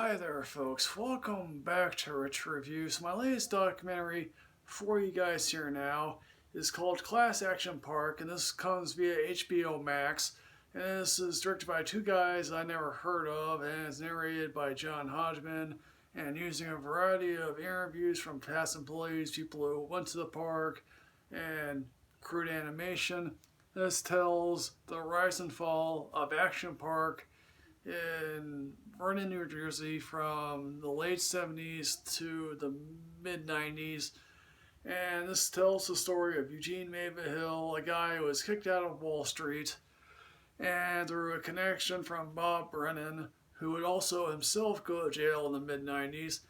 Hi there folks, welcome back to Rich Reviews. My latest documentary for you guys here now is called Class Action Park, and this comes via HBO Max. And this is directed by two guys I never heard of, and it's narrated by John Hodgman, and using a variety of interviews from past employees, people who went to the park, and crude animation. This tells the rise and fall of Action Park in Vernon, New Jersey from the late 70s to the mid 90s. And this tells the story of Eugene Mayville, a guy who was kicked out of Wall Street, and through a connection from Bob Brennan, who would also himself go to jail in the mid 90s,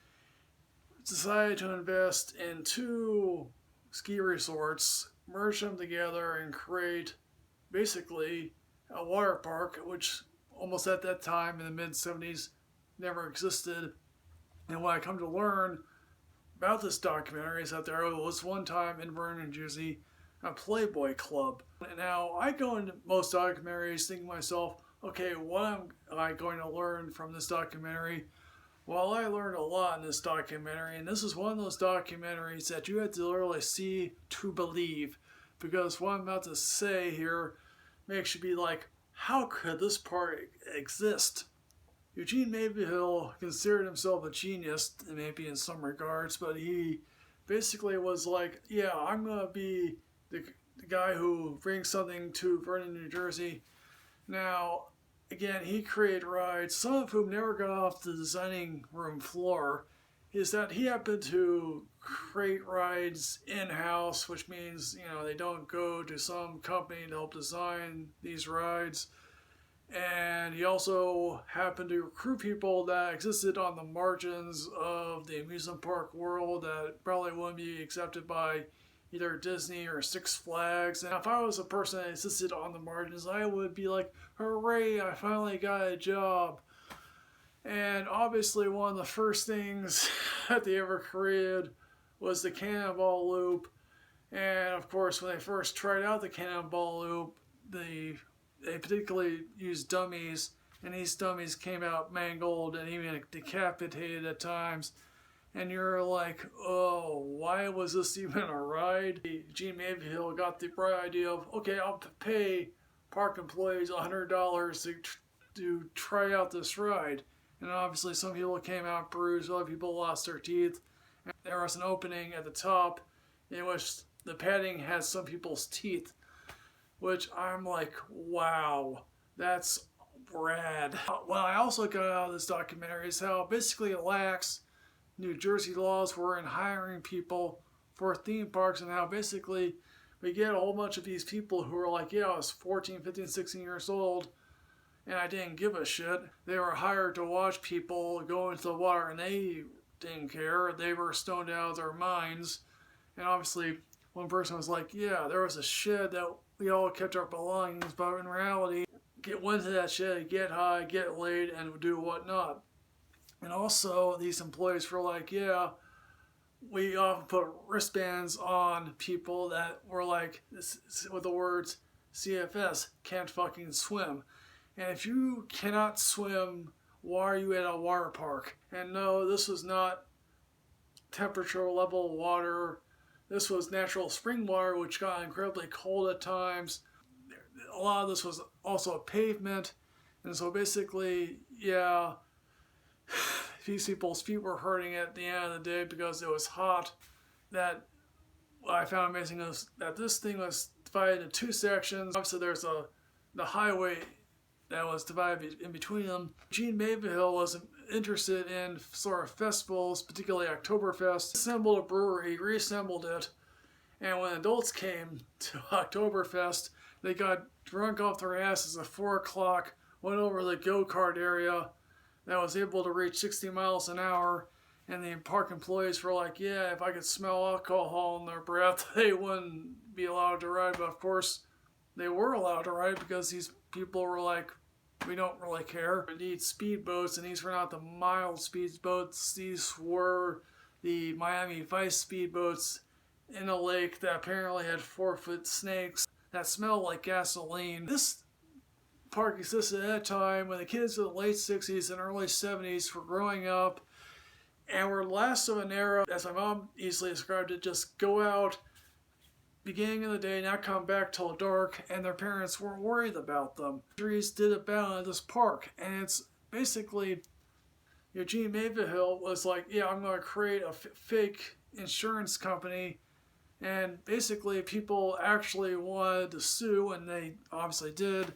decided to invest in two ski resorts, merge them together, and create basically a water park, which almost at that time in the mid 70s never existed. And what I come to learn about this documentary is that there was one time in Vernon, New Jersey, a Playboy Club. And now I go into most documentaries thinking to myself, okay, what am I going to learn from this documentary? Well, I learned a lot in this documentary, and this is one of those documentaries that you have to literally see to believe, because what I'm about to say here makes you be like, how could this park exist? Eugene Mayville considered himself a genius, maybe in some regards, but he basically was like, yeah, I'm going to be the guy who brings something to Vernon, New Jersey. Now, again, he created rides, some of whom never got off the designing room floor. Is that he happened to create rides in-house, which means, they don't go to some company to help design these rides. And he also happened to recruit people that existed on the margins of the amusement park world that probably wouldn't be accepted by either Disney or Six Flags. And if I was a person that existed on the margins, I would be like, hooray, I finally got a job. And obviously one of the first things that they ever created was the Cannonball Loop. And of course, when they first tried out the Cannonball Loop, they particularly used dummies, and these dummies came out mangled and even decapitated at times. And you're like, oh, why was this even a ride? Gene Mayville got the bright idea of, okay, I'll pay park employees $100 to try out this ride. And obviously some people came out bruised, other people lost their teeth. And there was an opening at the top in which the padding had some people's teeth, which I'm like, wow, that's rad. What I also got out of this documentary is how basically lax New Jersey laws were in hiring people for theme parks, and how basically we get a whole bunch of these people who are like, yeah, I was 14, 15, 16 years old, and I didn't give a shit. They were hired to watch people go into the water, and they didn't care. They were stoned out of their minds. And obviously, one person was like, yeah, there was a shed that we all kept our belongings, but in reality, went to that shed, get high, get laid, and do whatnot. And also, these employees were like, yeah, we often put wristbands on people that were like, with the words CFS, can't fucking swim. And if you cannot swim, why are you at a water park? And no, this was not temperature level water. This was natural spring water, which got incredibly cold at times. A lot of this was also a pavement. And so basically, yeah, these people's feet were hurting at the end of the day because it was hot. That what I found amazing is that this thing was divided into two sections. Obviously, there's the highway that was divided in between them. Gene Mayville was interested in sort of festivals, particularly Oktoberfest. He assembled a brewery, reassembled it, and when adults came to Oktoberfest, they got drunk off their asses at 4 o'clock, went over the go-kart area that was able to reach 60 miles an hour, and the park employees were like, yeah, if I could smell alcohol in their breath, they wouldn't be allowed to ride. But of course, they were allowed to ride because these people were like, we don't really care. We need speedboats, and these were not the mild speedboats. These were the Miami Vice speedboats in a lake that apparently had 4-foot snakes that smelled like gasoline. This park existed at a time when the kids in the late 60s and early 70s were growing up and were last of an era, as my mom easily described it, just go out beginning of the day, not come back till dark, and their parents weren't worried about them. Injuries did abound at this park, and it's basically Eugene Mayfield was like, yeah, I'm going to create a fake insurance company, and basically people actually wanted to sue, and they obviously did.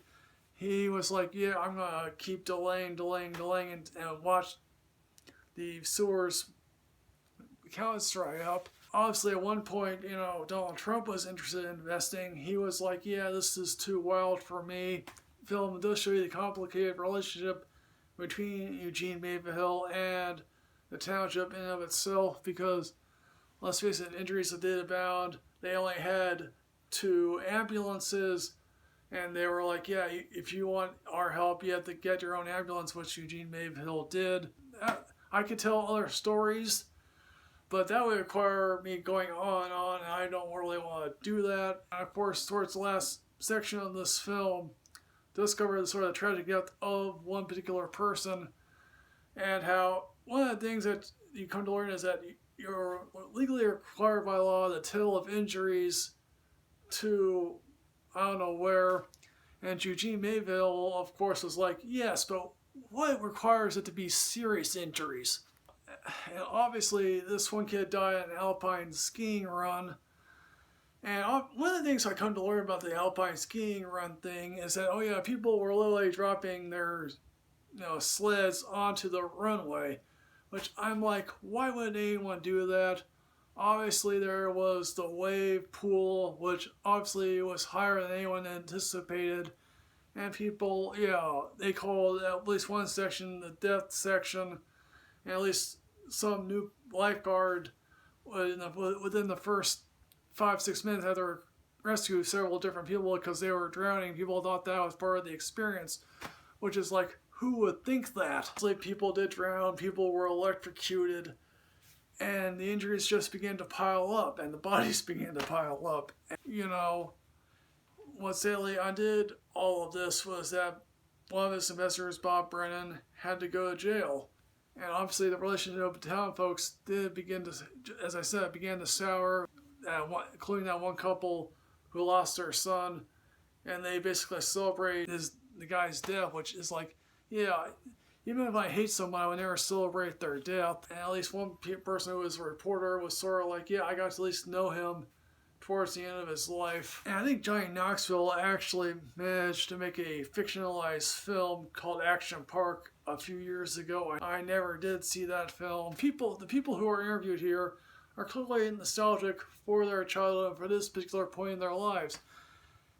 He was like, yeah, I'm going to keep delaying, and watch the sewers accounts dry up. Obviously, at one point, Donald Trump was interested in investing. He was like, yeah, this is too wild for me. Film does show you the complicated relationship between Eugene Mayfield and the township in and of itself, because, let's face it, injuries that did abound. They only had 2 ambulances, and they were like, yeah, if you want our help, you have to get your own ambulance, which Eugene Mayfield did. I could tell other stories, but that would require me going on and on, and I don't really want to do that. And of course, towards the last section of this film, discover the sort of tragic death of one particular person, and how one of the things that you come to learn is that you're legally required by law to tell of injuries to I don't know where. And Eugene Mayfield, of course, was like, yes, but what requires it to be serious injuries? And obviously, this one kid died on an alpine skiing run. And one of the things I come to learn about the alpine skiing run thing is that, oh yeah, people were literally dropping their sleds onto the runway. Which I'm like, why would anyone do that? Obviously, there was the wave pool, which obviously was higher than anyone anticipated. And people, they called at least one section the death section. And at least some new lifeguard within the first 5-6 minutes had to rescue several different people because they were drowning. People thought that was part of the experience, which is like, who would think that? Like, people did drown, people were electrocuted, and the injuries just began to pile up, and the bodies began to pile up. And, what sadly I did all of this was that one of his investors, Bob Brennan, had to go to jail. And obviously the relationship with town folks did begin to, as I said, began to sour, including that one couple who lost their son. And they basically celebrate the guy's death, which is like, yeah, even if I hate somebody, I would never celebrate their death. And at least one person who was a reporter was sort of like, yeah, I got to at least know him towards the end of his life. And I think Johnny Knoxville actually managed to make a fictionalized film called Action Park a few years ago. I never did see that film. The people who are interviewed here are clearly nostalgic for their childhood, for this particular point in their lives.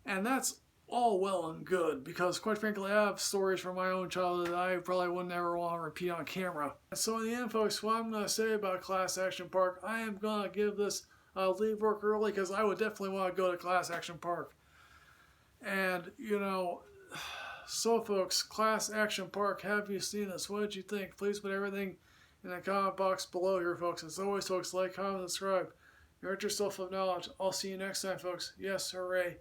And that's all well and good, because quite frankly, I have stories from my own childhood that I probably wouldn't ever want to repeat on camera. And so in the end, folks, what I'm going to say about Class Action Park, I am going to give this leave work early, because I would definitely want to go to Class Action Park. And, so folks, Class Action Park, have you seen this? What did you think? Please put everything in the comment box below here, folks. As always, folks, like, comment, subscribe. Enrich yourself with knowledge. I'll see you next time, folks. Yes, hooray.